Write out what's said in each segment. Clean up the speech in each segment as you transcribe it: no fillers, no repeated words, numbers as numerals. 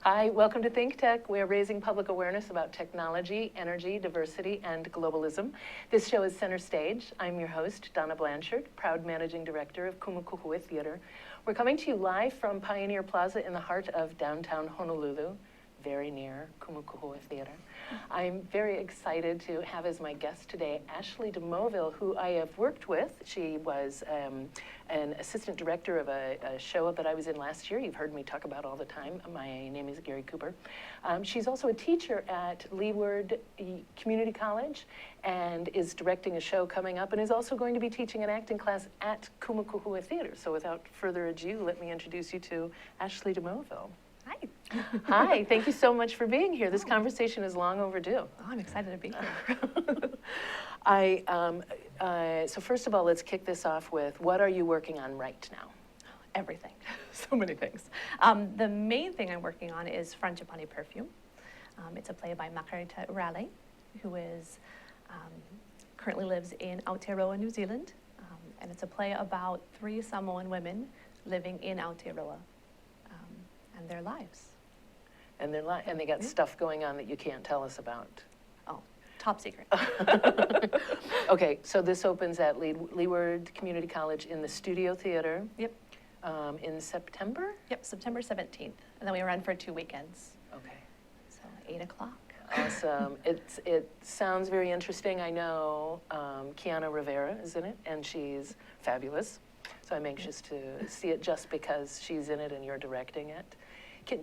Hi, welcome to ThinkTech. We're raising public awareness about technology, energy, diversity, and globalism. This show is Center Stage. I'm your host, Donna Blanchard, proud managing director of Kumukuhua Theater. We're coming to you live from Pioneer Plaza in the heart of downtown Honolulu, very near Kumukuhua Theater. I'm very excited to have as my guest today Ashley DeMoville, who I have worked with. She was an assistant director of a show that I was in last year. You've heard me talk about all the time. My name is Gary Cooper. She's also a teacher at Leeward Community College and is directing a show coming up and is also going to be teaching an acting class at Kumukuhua Theater. So without further ado, let me introduce you to Ashley DeMoville. Hi. Hi, thank you so much for being here. This conversation is long overdue. Oh, I'm excited to be here. So first of all, let's kick this off with, what are you working on right now? Everything. So many things. The main thing I'm working on is Frangipani Perfume. It's a play by Margarita Urale, who is currently lives in Aotearoa, New Zealand. And it's a play about 3 Samoan women living in Aotearoa. And their lives. And they got stuff going on that you can't tell us about. Oh, top secret. Okay, so this opens at Leeward Community College in the Studio Theater. Yep. In September? Yep, September 17th. And then we run for 2 weekends. Okay. So 8 o'clock. Awesome. It sounds very interesting. I know Kiana Rivera is in it, and she's fabulous. So I'm anxious to see it just because she's in it and you're directing it.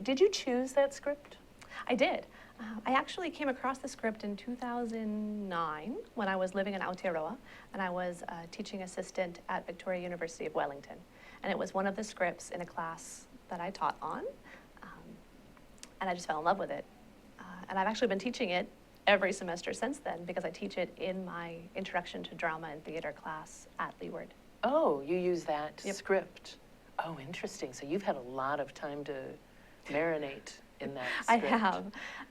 Did you choose that script? I did. I actually came across the script in 2009 when I was living in Aotearoa, and I was a teaching assistant at Victoria University of Wellington. And it was one of the scripts in a class that I taught on, and I just fell in love with it. And I've actually been teaching it every semester since then because I teach it in my Introduction to Drama and Theater class at Leeward. Oh, you use that Yep. script. Oh, interesting. So you've had a lot of time to marinate in that I script. have.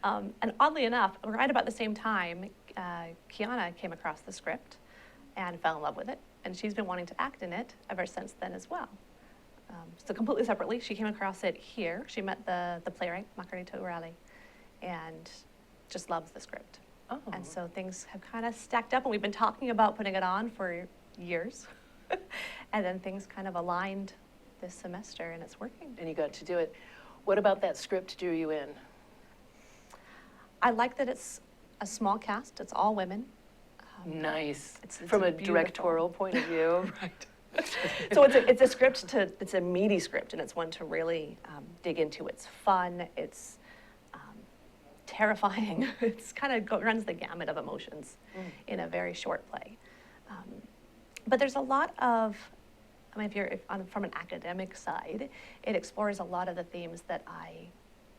And oddly enough, right about the same time, Kiana came across the script and fell in love with it. And she's been wanting to act in it ever since then as well. So completely separately, she came across it here. She met the playwright, Margarita Urale, and just loves the script. Oh. And so things have kind of stacked up, and we've been talking about putting it on for years. And then things kind of aligned this semester, and it's working. And you got to do it. What about that script drew you in? I like that it's a small cast. It's all women. Nice. It's From a beautiful. directorial point of view. Right. So it's a script it's a meaty script, and it's one to really dig into. It's fun. It's terrifying. It's kind of runs the gamut of emotions in a very short play. But there's a lot of, I mean, from an academic side, it explores a lot of the themes that I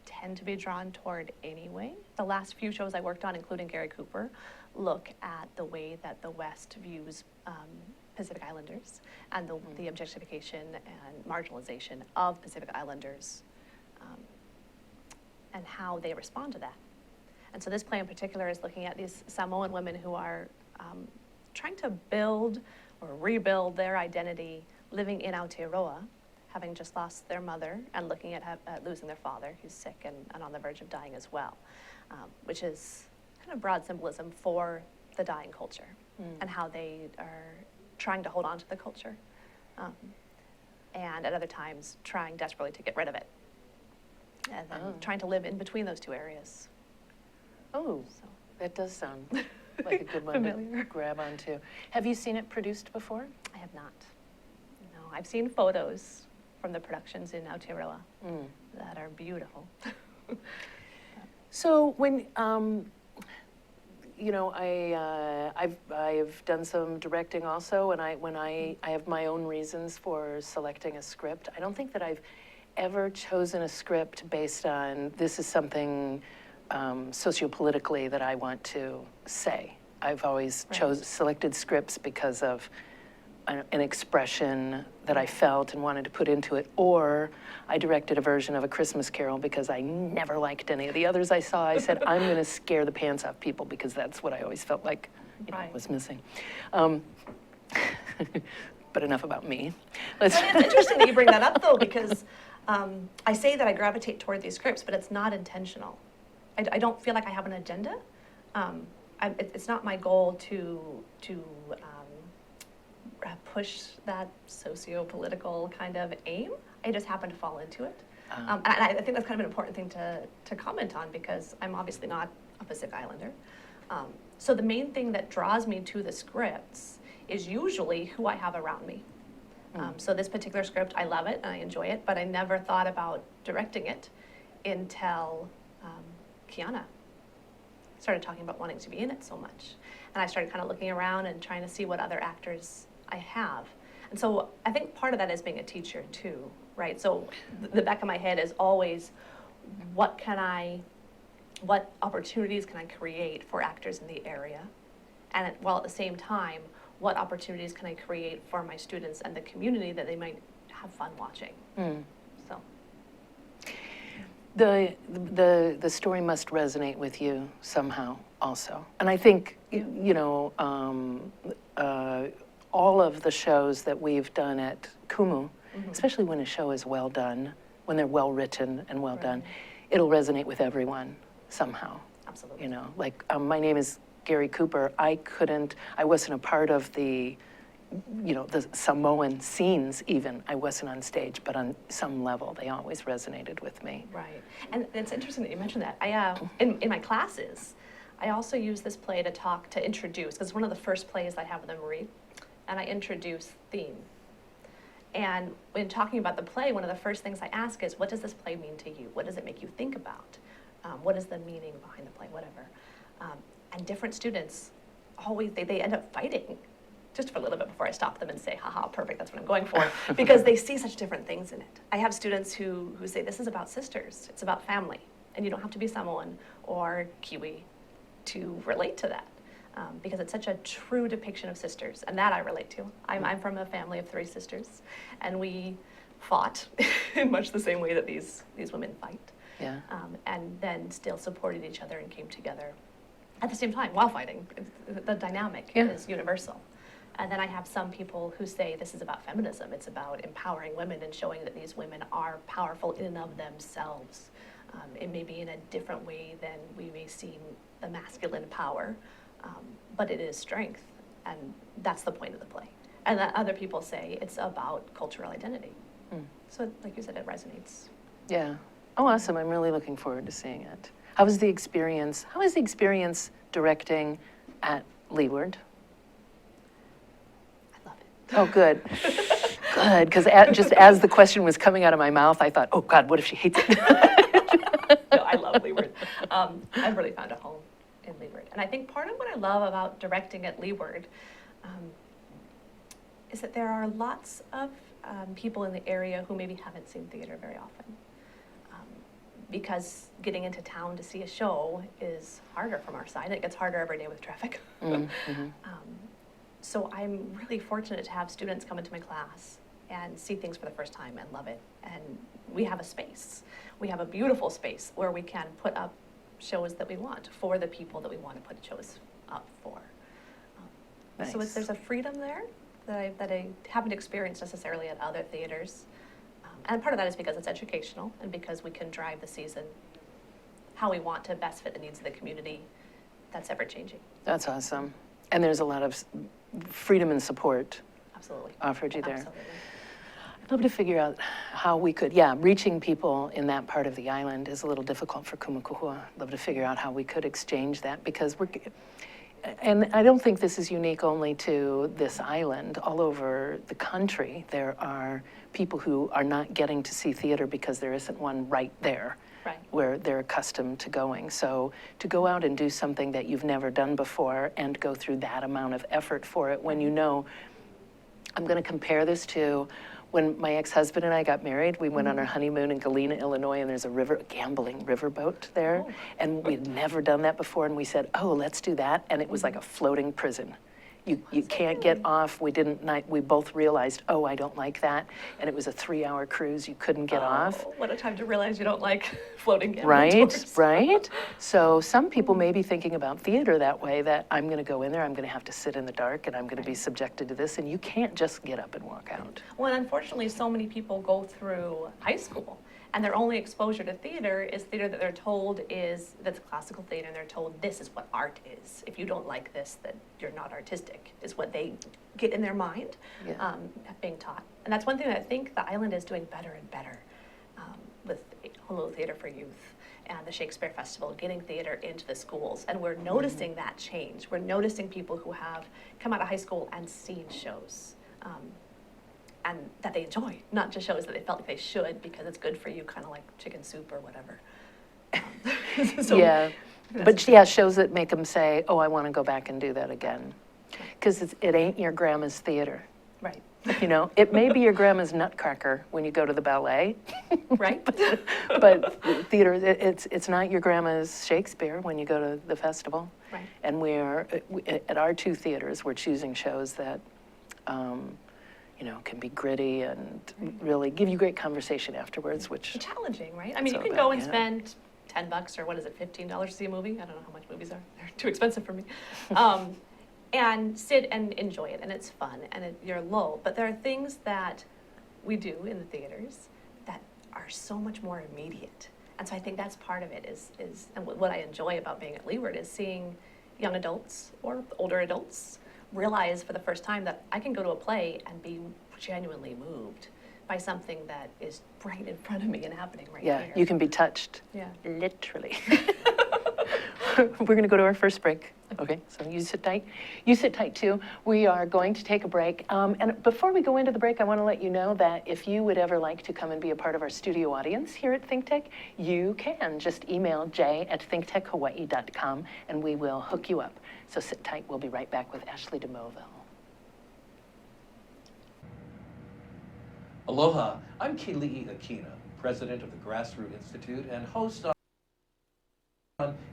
tend to be drawn toward anyway. The last few shows I worked on, including Gary Cooper, look at the way that the West views Pacific Islanders and the objectification and marginalization of Pacific Islanders and how they respond to that. And so this play in particular is looking at these Samoan women who are trying to build or rebuild their identity living in Aotearoa, having just lost their mother and looking at losing their father, who's sick and on the verge of dying as well, which is kind of broad symbolism for the dying culture and how they are trying to hold on to the culture and at other times trying desperately to get rid of it and then trying to live in between those 2 areas. Oh, So. that does sound like a good one Familiar. to grab onto. Have you seen it produced before? I have not. No, I've seen photos from the productions in Aotearoa that are beautiful. So when, you know, I've done some directing also, and when I have my own reasons for selecting a script. I don't think that I've ever chosen a script based on this is something sociopolitically that I want to say. I've always selected scripts because of an expression that I felt and wanted to put into it, or I directed a version of A Christmas Carol because I never liked any of the others I saw. I said, I'm going to scare the pants off people because that's what I always felt like was missing. but enough about me. It's interesting that you bring that up, though, because I say that I gravitate toward these scripts, but it's not intentional. I don't feel like I have an agenda. It's not my goal to push that socio-political kind of aim. I just happen to fall into it. And I think that's kind of an important thing to comment on, because I'm obviously not a Pacific Islander. So the main thing that draws me to the scripts is usually who I have around me. So this particular script, I love it and I enjoy it, but I never thought about directing it until Kiana started talking about wanting to be in it so much. And I started kind of looking around and trying to see what other actors I have. And so I think part of that is being a teacher too, right? So the back of my head is always, what opportunities can I create for actors in the area? And while at the same time, what opportunities can I create for my students and the community that they might have fun watching? So the story must resonate with you somehow also. And I think, all of the shows that we've done at Kumu, especially when a show is well done, when they're well written and well done, it'll resonate with everyone somehow. Absolutely. Like my name is Gary Cooper. I wasn't a part of the Samoan scenes even. I wasn't on stage, but on some level, they always resonated with me. Right. And it's interesting that you mentioned that. I, in my classes, I also use this play to introduce, because it's one of the first plays I have them read, and I introduce theme. And when talking about the play, one of the first things I ask is, what does this play mean to you? What does it make you think about? What is the meaning behind the play, whatever. And different students always, they end up fighting just for a little bit before I stop them and say, haha, perfect, that's what I'm going for, because they see such different things in it. I have students who say, this is about sisters, it's about family, and you don't have to be Samoan or Kiwi to relate to that, because it's such a true depiction of sisters, and that I relate to. I'm from a family of 3 sisters, and we fought in much the same way that these women fight. Yeah. And then still supported each other and came together at the same time while fighting. The dynamic is universal. And then I have some people who say this is about feminism. It's about empowering women and showing that these women are powerful in and of themselves. It may be in a different way than we may see the masculine power, but it is strength. And that's the point of the play. And then other people say it's about cultural identity. So like you said, it resonates. Yeah. Oh, awesome. I'm really looking forward to seeing it. How was the experience directing at Leeward? I love it. Oh, good. Good, because just as the question was coming out of my mouth, I thought, oh God, what if she hates it? No, I love Leeward. I've really found a home in Leeward. And I think part of what I love about directing at Leeward is that there are lots of people in the area who maybe haven't seen theater very often. Because getting into town to see a show is harder from our side. It gets harder every day with traffic. So I'm really fortunate to have students come into my class and see things for the first time and love it. And we have a space. We have a beautiful space where we can put up shows that we want for the people that we want to put shows up for. Nice. So there's a freedom there that I haven't experienced necessarily at other theaters. And part of that is because it's educational and because we can drive the season how we want to best fit the needs of the community. That's ever changing. That's awesome. And there's a lot of freedom and support Absolutely. offered you there. Absolutely. I'd love to figure out how we could, reaching people in that part of the island is a little difficult for Kumukuhua. I'd love to figure out how we could exchange that, because and I don't think this is unique only to this island. All over the country, there are people who are not getting to see theater because there isn't one right there. Right. Where they're accustomed to going. So to go out and do something that you've never done before and go through that amount of effort for it, when you know, I'm going to compare this to when my ex-husband and I got married. We went on our honeymoon in Galena, Illinois, and there's a gambling riverboat there. And we'd never done that before, and we said, oh, let's do that. And it was like a floating prison. You can't get off. We both realized, oh, I don't like that. And it was a 3-hour cruise. You couldn't get off. What a time to realize you don't like floating gamma Right, tours. right. So some people may be thinking about theater that way, that I'm going to go in there, I'm going to have to sit in the dark, and I'm going to be subjected to this, and you can't just get up and walk out. Well, and unfortunately, so many people go through high school, and their only exposure to theater is theater that they're told that's classical theater, and they're told this is what art is. If you don't like this, then you're not artistic, is what they get in their mind, being taught. And that's one thing that I think the island is doing better and better with Honolulu Theater for Youth and the Shakespeare Festival, getting theater into the schools. And we're noticing that change. We're noticing people who have come out of high school and seen shows. And that they enjoy, not just shows that they felt like they should because it's good for you, kind of like chicken soup or whatever. But shows that make them say, oh, I want to go back and do that again. Because it ain't your grandma's theater. Right. You know, it may be your grandma's nutcracker when you go to the ballet. Right. but theater, it's not your grandma's Shakespeare when you go to the festival. Right. And at our 2 theaters, we're choosing shows that, can be gritty and really give you great conversation afterwards, which... Challenging, right? I mean, you can go and spend $10 or what is it, $15 to see a movie? I don't know how much movies are. They're too expensive for me. And sit and enjoy it, and it's fun, and you're lulled. But there are things that we do in the theaters that are so much more immediate. And so I think that's part of it is and what I enjoy about being at Leeward is seeing young adults or older adults realize for the first time that I can go to a play and be genuinely moved by something that is right in front of me and happening right here. Yeah, you can be touched. Yeah. Literally. We're going to go to our first break. Okay, so you sit tight. You sit tight too. We are going to take a break. And before we go into the break, I want to let you know that if you would ever like to come and be a part of our studio audience here at ThinkTech, you can. Just email jay@thinktechhawaii.com and we will hook you up. So sit tight. We'll be right back with Ashley DeMoville. Aloha, I'm Keli'i Akina, president of the Grassroot Institute and host on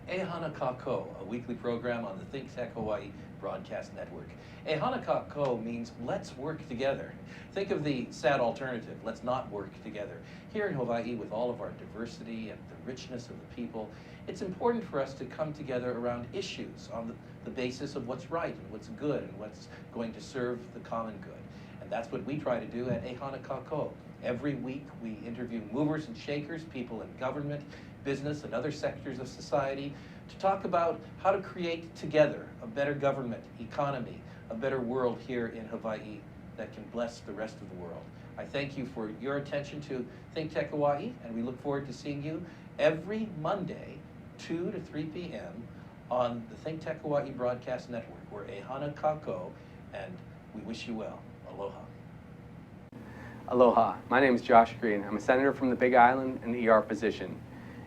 Ehana Kako, a weekly program on the ThinkTech Hawaii broadcast network. Ehana Kako means let's work together. Think of the sad alternative, let's not work together. Here in Hawaii, with all of our diversity and the richness of the people, it's important for us to come together around issues on the basis of what's right and what's good and what's going to serve the common good. And that's what we try to do at Ehana Kako. Every week we interview movers and shakers, people in government, business, and other sectors of society to talk about how to create together a better government, economy, a better world here in Hawaii that can bless the rest of the world. I thank you for your attention to ThinkTech Hawaii, and we look forward to seeing you every Monday, 2 to 3 p.m. on the ThinkTech Hawaii Broadcast Network. We're Ehana Kako, and we wish you well. Aloha. Aloha, my name is Josh Green. I'm a senator from the Big Island and ER physician.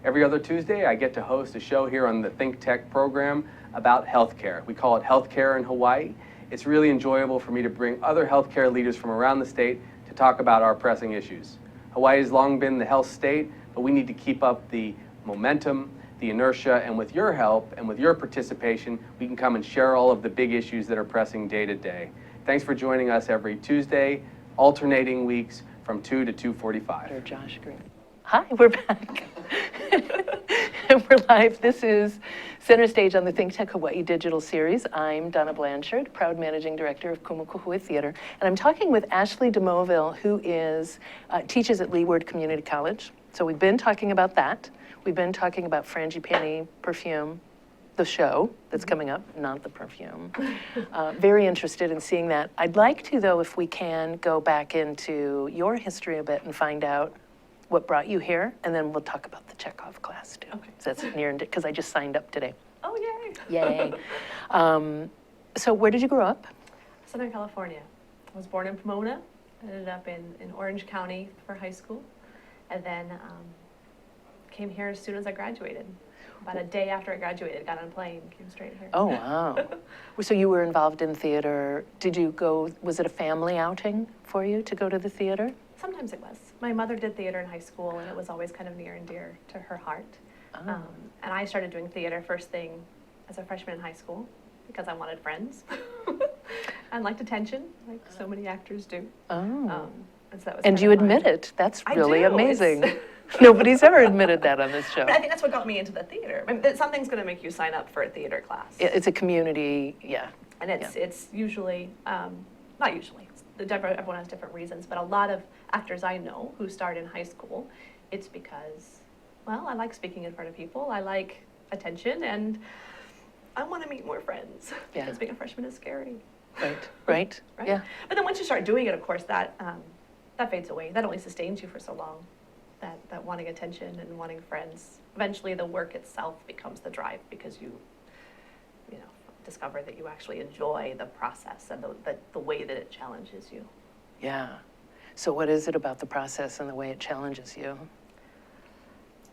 Every other Tuesday, I get to host a show here on the ThinkTech program about healthcare. We call it Healthcare in Hawaii. It's really enjoyable for me to bring other healthcare leaders from around the state to talk about our pressing issues. Hawaii has long been the health state, but we need to keep up the momentum, the inertia, and with your help and with your participation, we can come and share all of the big issues that are pressing day to day. Thanks for joining us every Tuesday, alternating weeks from 2 to 2:45. Josh Green. Hi, we're back. And we're live. This is Center Stage on the ThinkTech Hawaii Digital Series. I'm Donna Blanchard, proud managing director of Kumukuhui Theater, and I'm talking with Ashley DeMoville, who teaches at Leeward Community College. So we've been talking about that. We've been talking about Frangipani perfume, the show that's coming up, not the perfume. Very interested in seeing that. I'd like to, though, if we can, go back into your history a bit and find out what brought you here, and then we'll talk about the Chekov class, too. Okay. So that's near and because I just signed up today. Oh, yay. Yay. So where did you grow up? Southern California. I was born in Pomona, ended up in Orange County for high school, and then came here as soon as I graduated. About a day after I graduated, got on a plane, came straight here. Oh, wow. So you were involved in theater. Did you go, was it a family outing for you to go to the theater? Sometimes it was. My mother did theater in high school, and it was always kind of near and dear to her heart. Oh. And I started doing theater first thing as a freshman in high school, because I wanted friends and liked attention, like so many actors do. Oh. And so that was And kind you of admit it. That's I really do. amazing. It's- Nobody's ever admitted that on this show. But I think that's what got me into the theater. I mean, something's going to make you sign up for a theater class. It's a community, yeah. And it's usually, not usually, everyone has different reasons, but a lot of actors I know who start in high school, it's because, well, I like speaking in front of people, I like attention, and I want to meet more friends. Yeah. Because being a freshman is scary. Right, Right? yeah. But then once you start doing it, of course, that fades away. That only sustains you for so long. That wanting attention and wanting friends. Eventually, the work itself becomes the drive because you know, discover that you actually enjoy the process and the way that it challenges you. Yeah. So what is it about the process and the way it challenges you?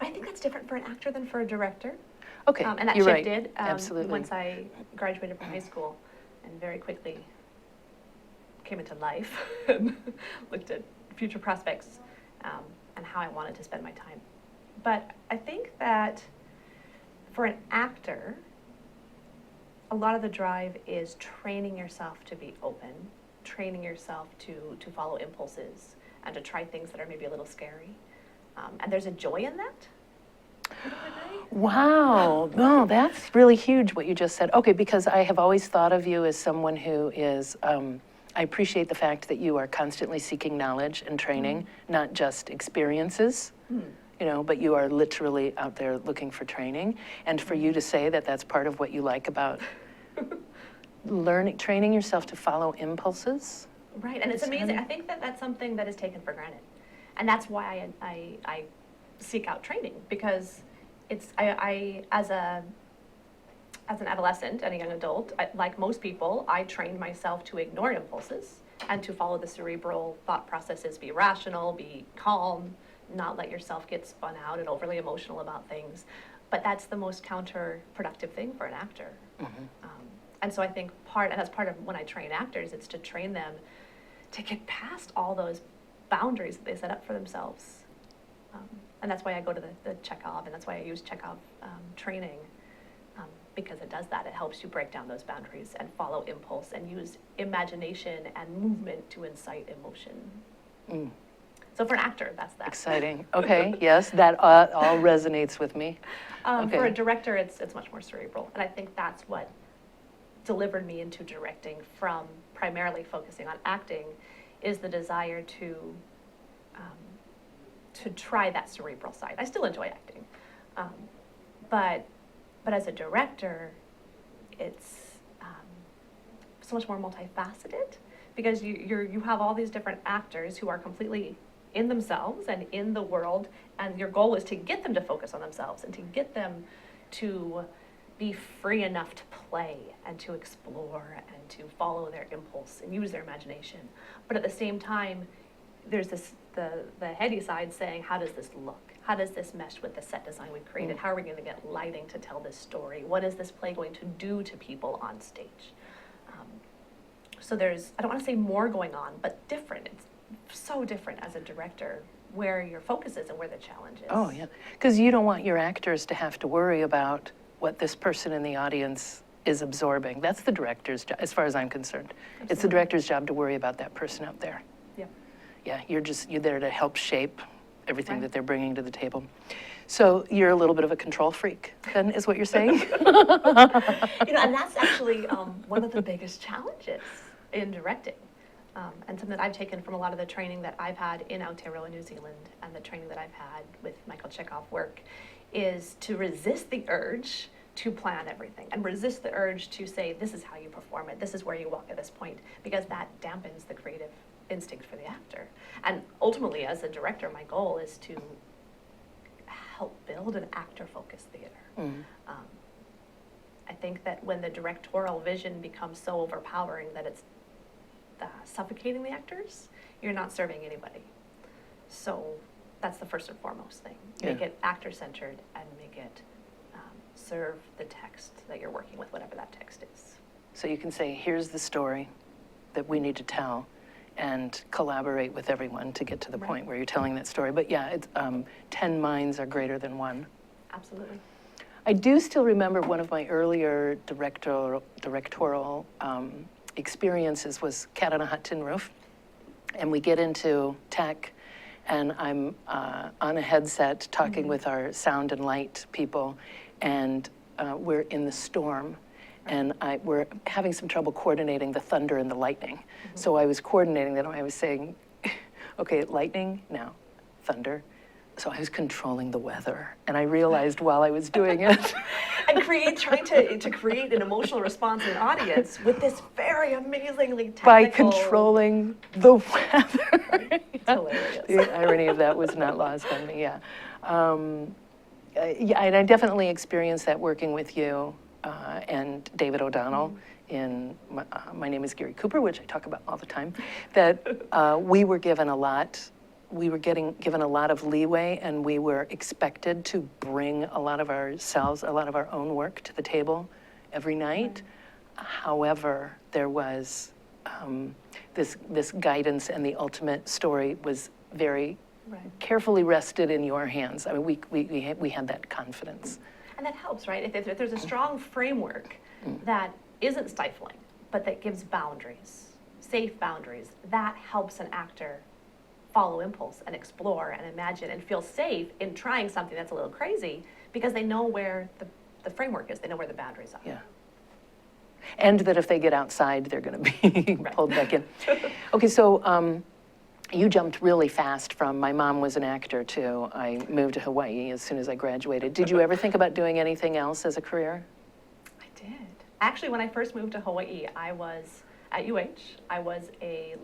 I think that's different for an actor than for a director. Okay, And that you're right. shifted Absolutely. once I graduated from high school and very quickly came into life and looked at future prospects and how I wanted to spend my time. But I think that for an actor, a lot of the drive is training yourself to be open, training yourself to follow impulses and to try things that are maybe a little scary. And there's a joy in that. Would you agree? Wow, no, that's really huge what you just said. Okay, because I have always thought of you as someone who is, I appreciate the fact that you are constantly seeking knowledge and training, not just experiences, you know, but you are literally out there looking for training. And for you to say that that's part of what you like about training yourself to follow impulses. Right, and it's amazing. I think that that's something that is taken for granted. And that's why I seek out training, because it's, I as an adolescent and a young adult, like most people, I trained myself to ignore impulses and to follow the cerebral thought processes, be rational, be calm, not let yourself get spun out and overly emotional about things. But that's the most counterproductive thing for an actor. And so I think that's part of when I train actors, it's to train them to get past all those boundaries that they set up for themselves. And that's why I go to the Chekov, and that's why I use Chekhov training, because it does that. It helps you break down those boundaries and follow impulse and use imagination and movement to incite emotion. So for an actor, that's that. Exciting. Okay, yes, that all resonates with me. For a director, it's much more cerebral, and I think that's what delivered me into directing from primarily focusing on acting, is the desire to try that cerebral side. I still enjoy acting, but as a director, it's so much more multifaceted, because you have all these different actors who are completely in themselves and in the world, and your goal is to get them to focus on themselves and to get them to be free enough to play and to explore and to follow their impulse and use their imagination. But at the same time, there's the heady side saying, how does this look? How does this mesh with the set design we created? How are we going to get lighting to tell this story? What is this play going to do to people on stage? So there's, I don't want to say more going on, but different. It's so different as a director where your focus is and where the challenge is. Oh, yeah, because you don't want your actors to have to worry about what this person in the audience is absorbing. That's the director's job, as far as I'm concerned. Absolutely. It's the director's job to worry about that person out there. Yep. Yeah, you're there to help shape everything Right. that they're bringing to the table. So you're a little bit of a control freak, then, is what you're saying? And that's actually one of the biggest challenges in directing. And something that I've taken from a lot of the training that I've had in Aotearoa, New Zealand, and the training that I've had with Michael Chekhov work, is to resist the urge to plan everything and resist the urge to say, this is how you perform it, this is where you walk at this point, because that dampens the creative instinct for the actor. And ultimately, as a director, my goal is to help build an actor-focused theater. I think that when the directorial vision becomes so overpowering that it's suffocating the actors, you're not serving anybody. So that's the first and foremost thing. Make it actor-centered and make it serve the text that you're working with, whatever that text is. So you can say, here's the story that we need to tell, and collaborate with everyone to get to the point where you're telling that story. But yeah, it's 10 minds are greater than one. Absolutely. I do still remember one of my earlier directorial experiences was Cat on a Hot Tin Roof. And we get into tech, and I'm on a headset talking with our sound and light people, and we're in the storm, and we're having some trouble coordinating the thunder and the lightning. So I was coordinating that, and I was saying, okay, lightning, now thunder. So I was controlling the weather, and I realized while I was doing it. And trying to create an emotional response in an audience with this very amazingly technical. By controlling the weather. It's hilarious. The irony of that was not lost on me, yeah. Yeah, and I definitely experienced that working with you and David O'Donnell in My Name is Gary Cooper, which I talk about all the time, that we were given a lot. We were given a lot of leeway, and we were expected to bring a lot of ourselves, a lot of our own work to the table every night. However, there was this guidance, and the ultimate story was very carefully rested in your hands. I mean, we had that confidence. And that helps, right? If there's a strong framework that isn't stifling, but that gives boundaries, safe boundaries, that helps an actor follow impulse and explore and imagine and feel safe in trying something that's a little crazy because they know where the framework is, they know where the boundaries are. Yeah. And that if they get outside, they're going to be pulled back in. Okay, so you jumped really fast from, my mom was an actor too. I moved to Hawaii as soon as I graduated. Did you ever think about doing anything else as a career? I did. Actually, when I first moved to Hawaii, I was at UH. I was a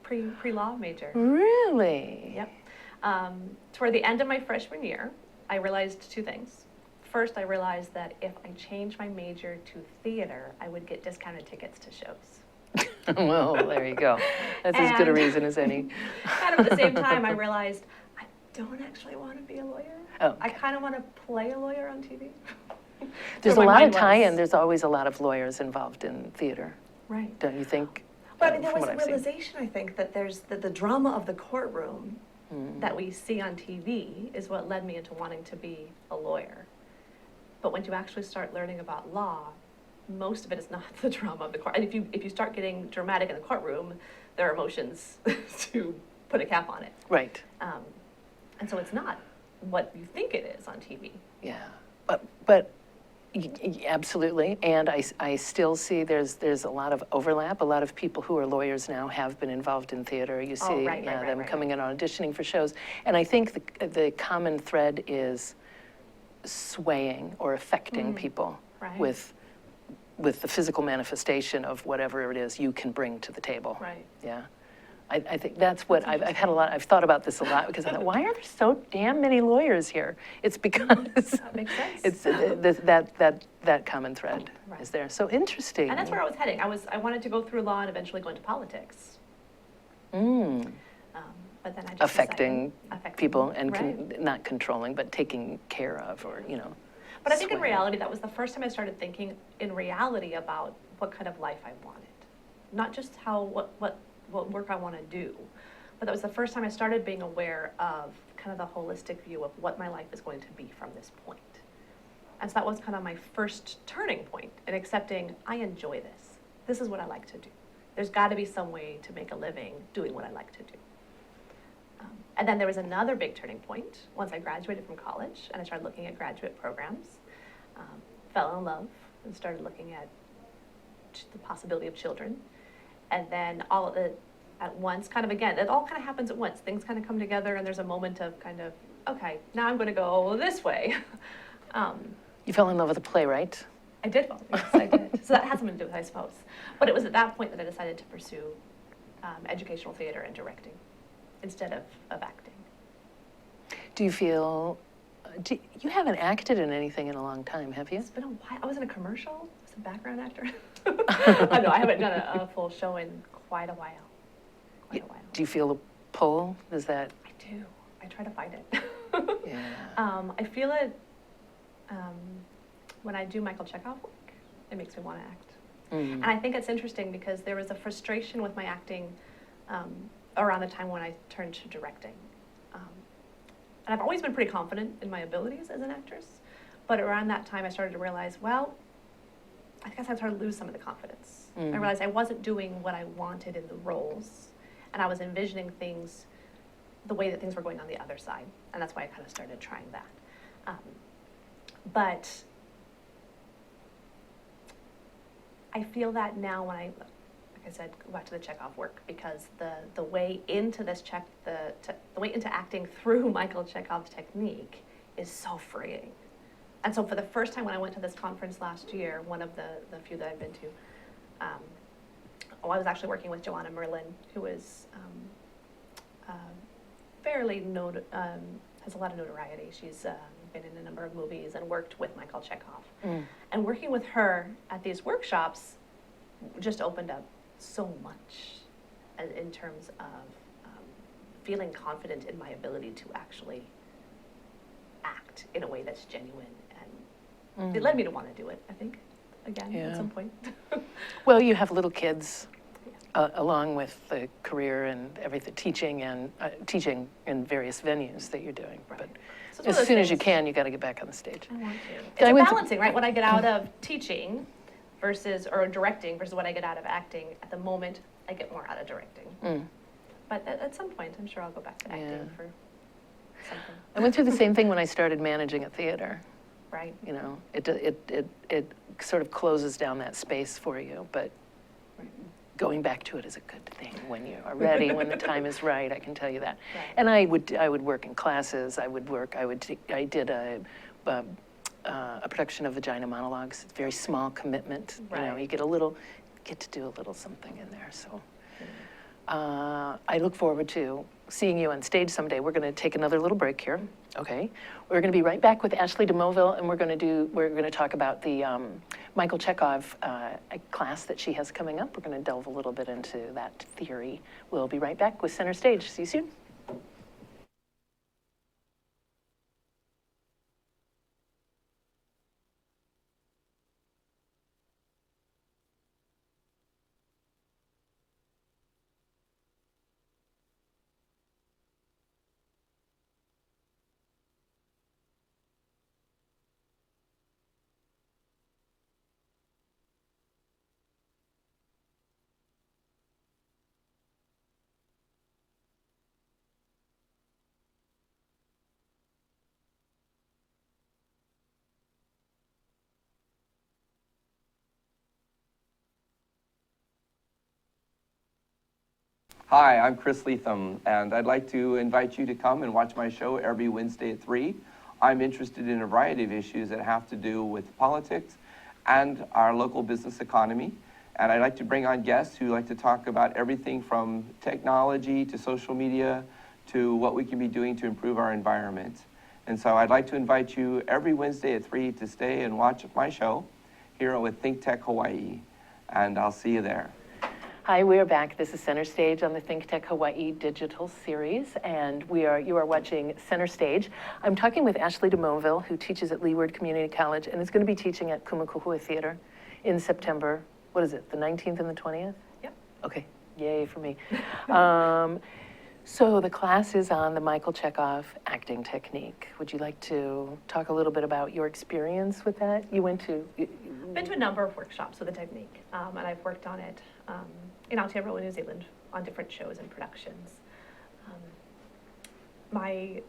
pre-law major. Really? Yep. Toward the end of my freshman year, I realized two things. First, I realized that if I changed my major to theater, I would get discounted tickets to shows. Well, there you go. That's as good a reason as any. Kind of at the same time, I realized I don't actually want to be a lawyer. Oh, okay. I kind of want to play a lawyer on TV. There's a lot of tie-in. There's always a lot of lawyers involved in theater. Right. Don't you think? But I mean, there from was what a I've seen. realization, I think, that there's the drama of the courtroom that we see on TV is what led me into wanting to be a lawyer. But when you actually start learning about law, most of it is not the drama of the court. And if you start getting dramatic in the courtroom, there are emotions to put a cap on it. Right. And so it's not what you think it is on TV. Yeah. But absolutely. And I still see there's a lot of overlap. A lot of people who are lawyers now have been involved in theater. You see them coming in auditioning for shows. And I think the common thread is swaying or affecting people with the physical manifestation of whatever it is you can bring to the table. Right. Yeah. I think that's what I've thought about this a lot because I thought, why are there so damn many lawyers here? It's because that makes sense. it's that common thread is there. So interesting. And that's where I was heading. I wanted to go through law and eventually go into politics. But then I just affecting people and right. not controlling, but taking care of, or But I think in reality, that was the first time I started thinking in reality about what kind of life I wanted, not just what work I want to do, but that was the first time I started being aware of kind of the holistic view of what my life is going to be from this point. And so that was kind of my first turning point in accepting I enjoy this. This is what I like to do. There's got to be some way to make a living doing what I like to do. And then there was another big turning point once I graduated from college and I started looking at graduate programs, fell in love and started looking at the possibility of children. And then all of it at once, kind of again, it all kind of happens at once. Things kind of come together and there's a moment of kind of, okay, now I'm going to go this way. You fell in love with a playwright? I did fall, yes, I did. So that has something to do with it, I suppose. But it was at that point that I decided to pursue educational theater and directing instead of acting. Do you feel, you haven't acted in anything in a long time, have you? It's been a while. I was in a commercial. I was a background actor. I know, I haven't done a full show in quite a while. Do you feel a pull? Is that? I do. I try to fight it. Yeah. I feel it when I do Michael Chekhov work. It makes me want to act. And I think it's interesting because there was a frustration with my acting around the time when I turned to directing. And I've always been pretty confident in my abilities as an actress, But around that time, I started to realize, well, I guess I started to lose some of the confidence. I realized I wasn't doing what I wanted in the roles, and I was envisioning things the way that things were going on the other side, and that's why I kind of started trying that. But I feel that now when like I said, go back to the Chekhov work, because the way into this the way into acting through Michael Chekhov's technique is so freeing. And so for the first time when I went to this conference last year, one of the few that I've been to, I was actually working with Joanna Merlin, who is fairly has a lot of notoriety. She's been in a number of movies and worked with Michael Chekhov. And working with her at these workshops just opened up so much in terms of feeling confident in my ability to actually act in a way that's genuine. And it led me to want to do it, I think, again, at some point. Well, you have little kids along with the career and everything, teaching in various venues that you're doing. Right. But So as soon as you can, you got to get back on the stage. I want to. It's I a went balancing, right? What I get out of teaching or directing versus what I get out of acting. At the moment, I get more out of directing. But at some point, I'm sure I'll go back to acting for something. I went through the same thing when I started managing a theater. Right. You know, it sort of closes down that space for you, but going back to it is a good thing when you are ready, when the time is right. I can tell you that. Right. And I would work in classes. I did a production of Vagina Monologues. It's a very small commitment. Right. You know, you get to do a little something in there. So I look forward to seeing you on stage someday. We're going to take another little break here. Okay. We're going to be right back with Ashley DeMoville, and we're going to talk about the Michael Chekhov class that she has coming up. We're going to delve a little bit into that theory. We'll be right back with Center Stage. See you soon. Hi, I'm Chris Leatham, and I'd like to invite you to come and watch my show every Wednesday at 3. I'm interested in a variety of issues that have to do with politics and our local business economy. And I'd like to bring on guests who like to talk about everything from technology to social media to what we can be doing to improve our environment. And so I'd like to invite you every Wednesday at 3 to stay and watch my show here with ThinkTech Hawaii. And I'll see you there. Hi, we are back. This is Center Stage on the ThinkTech Hawaii digital series, and you are watching Center Stage. I'm talking with Ashley DeMoville, who teaches at Leeward Community College and is going to be teaching at Kumukuhua Theater in September. What is it, the 19th and the 20th? Yep. Okay, yay for me. So the class is on the Michael Chekhov acting technique. Would you like to talk a little bit about your experience with that? You went to... Been to a number of workshops with the technique, and I've worked on it in Aotearoa, New Zealand, on different shows and productions. I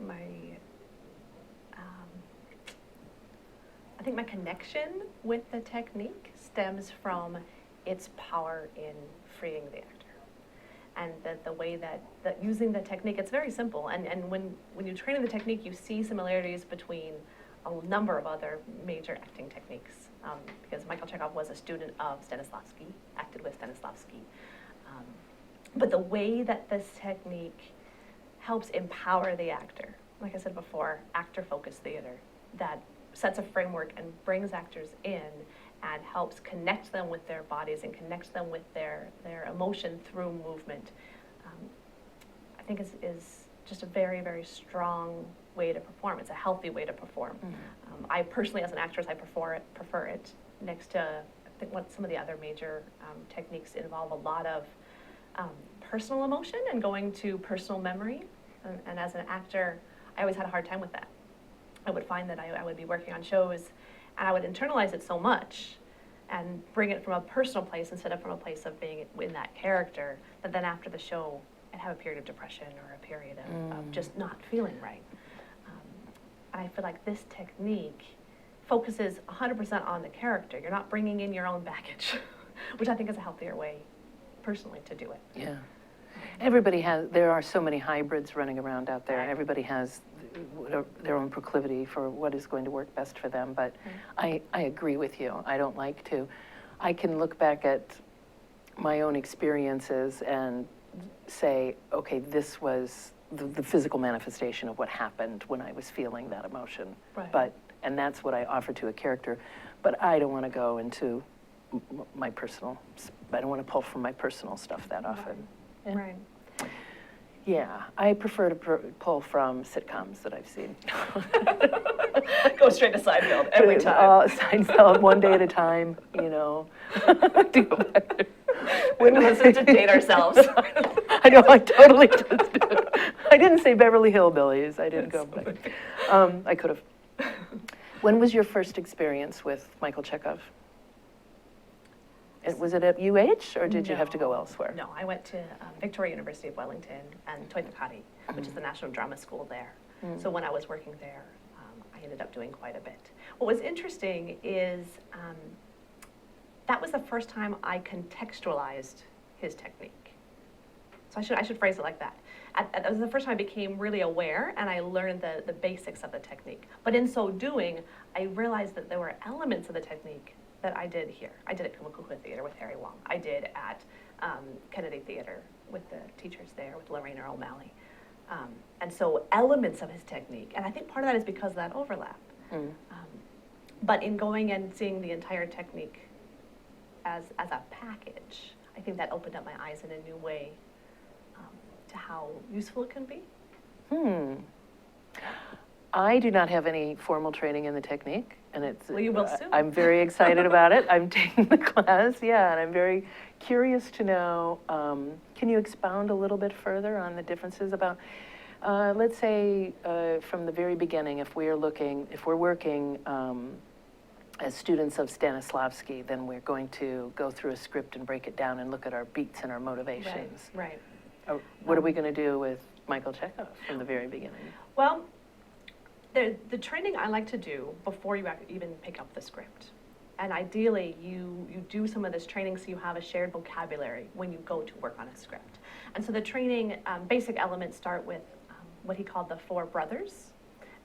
think my connection with the technique stems from its power in freeing the actor. And the way that using the technique, it's very simple. And when you train in the technique, you see similarities between a number of other major acting techniques. Because Michael Chekhov was a student of Stanislavski, acted with Stanislavski. But the way that this technique helps empower the actor, like I said before, actor-focused theater, that sets a framework and brings actors in and helps connect them with their bodies and connects them with their emotion through movement, I think is just a very, very strong way to perform. It's a healthy way to perform. I personally, as an actress, I prefer it next to, I think what some of the other major techniques involve a lot of personal emotion and going to personal memory. And as an actor, I always had a hard time with that. I would find that I would be working on shows and I would internalize it so much and bring it from a personal place instead of from a place of being in that character, that then after the show, I'd have a period of depression or a period of just not feeling right. And I feel like this technique focuses 100% on the character. You're not bringing in your own baggage, which I think is a healthier way, personally, to do it. Yeah. Everybody has, there are so many hybrids running around out there. Right. Everybody has their own proclivity for what is going to work best for them, but I agree with you. I don't like to. I can look back at my own experiences and say, okay, this was the physical manifestation of what happened when I was feeling that emotion. Right. And that's what I offer to a character. But I don't want to go into my personal, I don't want to pull from my personal stuff that often. Right. Right. Yeah, I prefer to pull from sitcoms that I've seen. Go straight to Seinfeld every time. Seinfeld, one day at a time, you know. To go back there. When we listen to date ourselves. I know, I totally just did. I didn't say Beverly Hillbillies. I didn't go back. I could have. When was your first experience with Michael Chekhov? Was it at UH, or did you have to go elsewhere? No, I went to Victoria University of Wellington and Toitapati, which is the National Drama School there. So when I was working there, I ended up doing quite a bit. What was interesting is that was the first time I contextualized his technique. So I should phrase it like that. That was the first time I became really aware and I learned the basics of the technique. But in so doing, I realized that there were elements of the technique that I did here. I did at Kumakuhua Theater with Harry Wong. I did at Kennedy Theater with the teachers there, with Lorraine Earl Malley. And so elements of his technique, and I think part of that is because of that overlap. But in going and seeing the entire technique as a package, I think that opened up my eyes in a new way to how useful it can be. I do not have any formal training in the technique, and it's. Well, you will soon. I'm very excited about it. I'm taking the class, yeah, and I'm very curious to know. Can you expound a little bit further on the differences about, let's say, from the very beginning, if we're working as students of Stanislavski, then we're going to go through a script and break it down and look at our beats and our motivations. Right. What are we going to do with Michael Chekhov from the very beginning? Well, the training I like to do before you even pick up the script. And ideally, you do some of this training so you have a shared vocabulary when you go to work on a script. And so the training basic elements start with what he called the 4 brothers.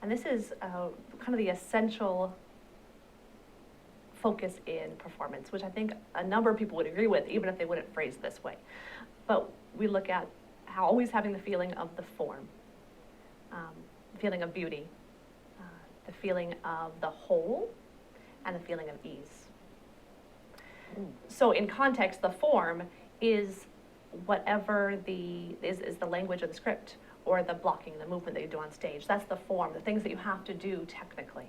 And this is kind of the essential focus in performance, which I think a number of people would agree with, even if they wouldn't phrase this way. But we look at how always having the feeling of the form, the feeling of beauty, the feeling of the whole, and the feeling of ease. So in context, the form is whatever is the language of the script, or the blocking, the movement that you do on stage. That's the form, the things that you have to do technically.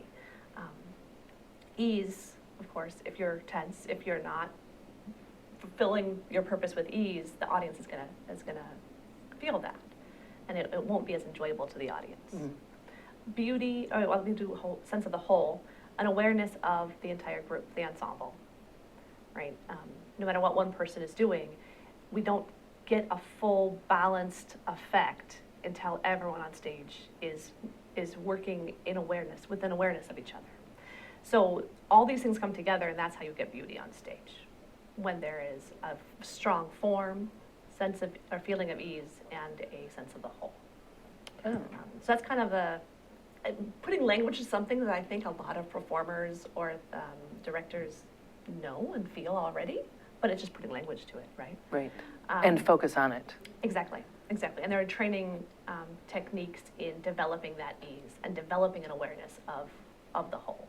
Ease, of course, if you're tense, if you're not fulfilling your purpose with ease, the audience is gonna feel that, and it won't be as enjoyable to the audience. Beauty, we do a whole sense of the whole, an awareness of the entire group, the ensemble, right? No matter what one person is doing, we don't get a full balanced effect until everyone on stage is working in awareness, with an awareness of each other. So all these things come together, and that's how you get beauty on stage, when there is a strong form, sense of, or feeling of ease, and a sense of the whole. So that's kind of putting language to something that I think a lot of performers or directors know and feel already, but it's just putting language to it, right? Right, and focus on it. Exactly. And there are training techniques in developing that ease and developing an awareness of the whole.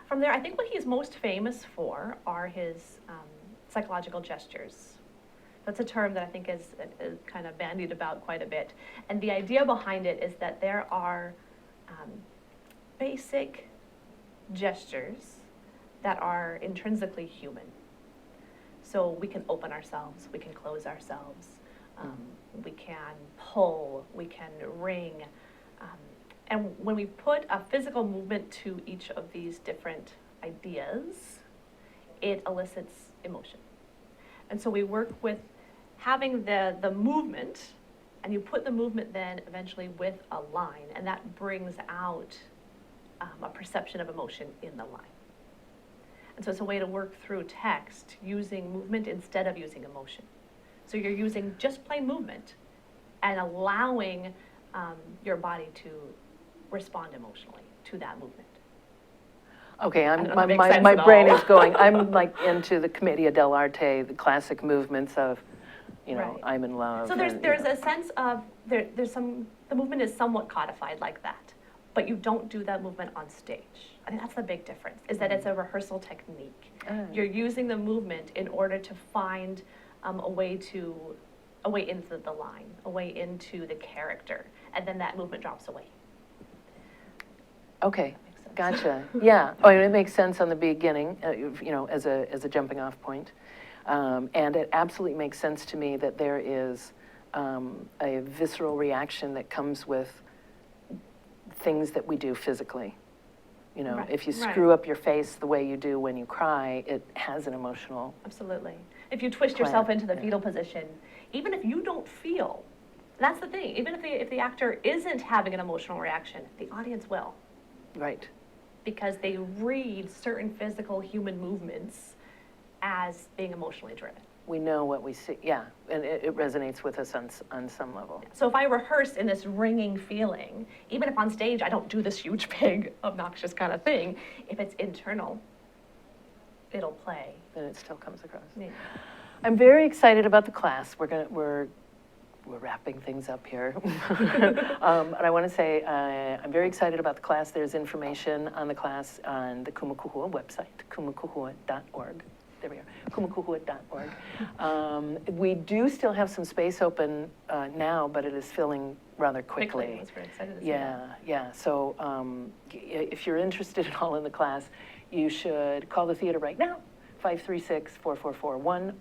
From there, I think what he's most famous for are his psychological gestures. That's a term that I think is kind of bandied about quite a bit. And the idea behind it is that there are basic gestures that are intrinsically human. So we can open ourselves, we can close ourselves, we can pull, we can ring. And when we put a physical movement to each of these different ideas, it elicits emotion. And so we work with having the movement, and you put the movement then eventually with a line, and that brings out a perception of emotion in the line. And so it's a way to work through text using movement instead of using emotion. So you're using just plain movement and allowing your body to respond emotionally to that movement. Okay, I don't know if that makes sense my at brain all. is going, I'm like into the Commedia dell'arte, the classic movements of, you know, Right. I'm in love. So and, there's you know. a sense of, the movement is somewhat codified like that, but you don't do that movement on stage. I think that's the big difference, is that it's a rehearsal technique. You're using the movement in order to find a way into the line, a way into the character, and then that movement drops away. Okay, That makes sense. gotcha. Yeah, oh, and it makes sense on the beginning, you know, as a jumping off point. And it absolutely makes sense to me that there is a visceral reaction that comes with things that we do physically. You know, Right, if you right. screw up your face the way you do when you cry, it has an emotional. Absolutely. If you twist yourself into the fetal position, even if you don't feel, that's the thing, even if the actor isn't having an emotional reaction, the audience will, Right. because they read certain physical human movements as being emotionally driven. We know what we see, yeah, and it resonates with us on some level. So if I rehearse in this ringing feeling, even if on stage I don't do this huge, big, obnoxious kind of thing, if it's internal, it'll play. Then it still comes across. Yeah. I'm very excited about the class. We're wrapping things up here. And I want to say I'm very excited about the class. There's information on the class on the Kumakuhua website, kumakuhua.org. There we are, kumakuhua.org. We do still have some space open now, but it is filling rather quickly. I was very excited to see that. Yeah. So if you're interested at all in the class, you should call the theater right now, 536-4441.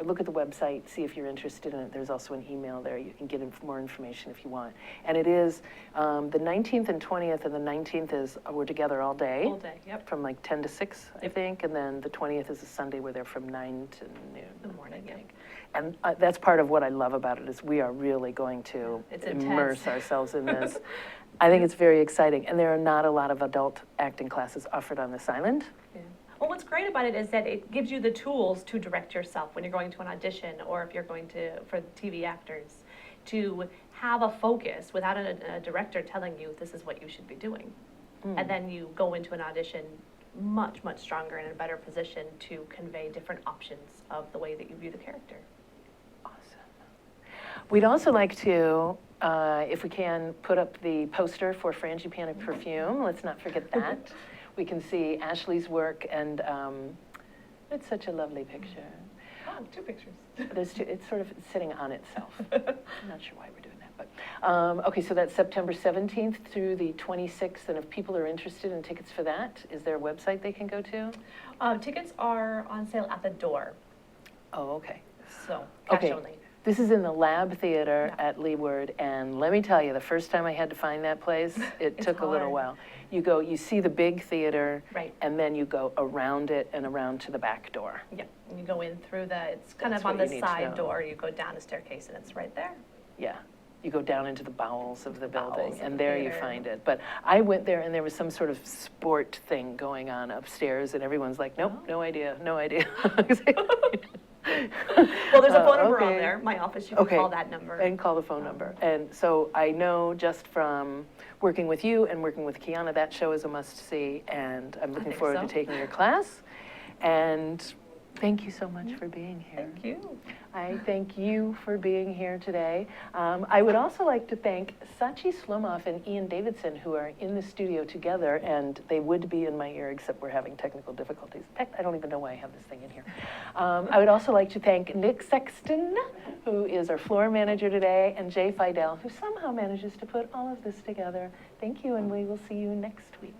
Look at the website, see if you're interested in it. There's also an email there. You can get more information if you want. And it is the 19th and 20th, and the 19th is we're together all day. All day, yep. From like 10 to 6, I think, and then the 20th is a Sunday. We're there from 9 to noon. The morning, I yeah. think. And that's part of what I love about it, is we are really going to It's immerse intense. ourselves in this. I think it's very exciting, and there are not a lot of adult acting classes offered on this island. Yeah. Well, what's great about it is that it gives you the tools to direct yourself when you're going to an audition, or if you're going for TV actors, to have a focus without a director telling you this is what you should be doing. And then you go into an audition much, much stronger and in a better position to convey different options of the way that you view the character. Awesome. We'd also like to, if we can, put up the poster for Frangipanic Perfume. Let's not forget that. We can see Ashley's work, and it's such a lovely picture. Oh, 2 pictures. There's two, it's sort of sitting on itself. I'm not sure why we're doing that, but, okay, so that's September 17th through the 26th, and if people are interested in tickets for that, is there a website they can go to? Tickets are on sale at the door, Oh, okay. so cash Okay. only. This is in the Lab Theater Yeah. at Leeward, and let me tell you, the first time I had to find that place, it It's took a little hard. while. You see the big theater, Right. and then you go around it and around to the back door. Yeah, and you go in through it's kind That's of on what the you need to side know. door, you go down a staircase and it's right there. Yeah, you go down into the bowels of the Bowels building, of and the there you theater. find it. But I went there, and there was some sort of sport thing going on upstairs, and everyone's like, nope, Oh. no idea, no idea. Well, there's a phone number on okay. there, my office, you can Okay. call that number. And call the phone number. And so I know just from working with you and working with Kiana, that show is a must-see, and I'm looking think forward so. to taking your class. And thank you so much for being here. Thank you. I thank you for being here today. I would also like to thank Sachi Slomov and Ian Davidson, who are in the studio together, and they would be in my ear, except we're having technical difficulties. In fact, I don't even know why I have this thing in here. I would also like to thank Nick Sexton, who is our floor manager today, and Jay Fidel, who somehow manages to put all of this together. Thank you, and we will see you next week.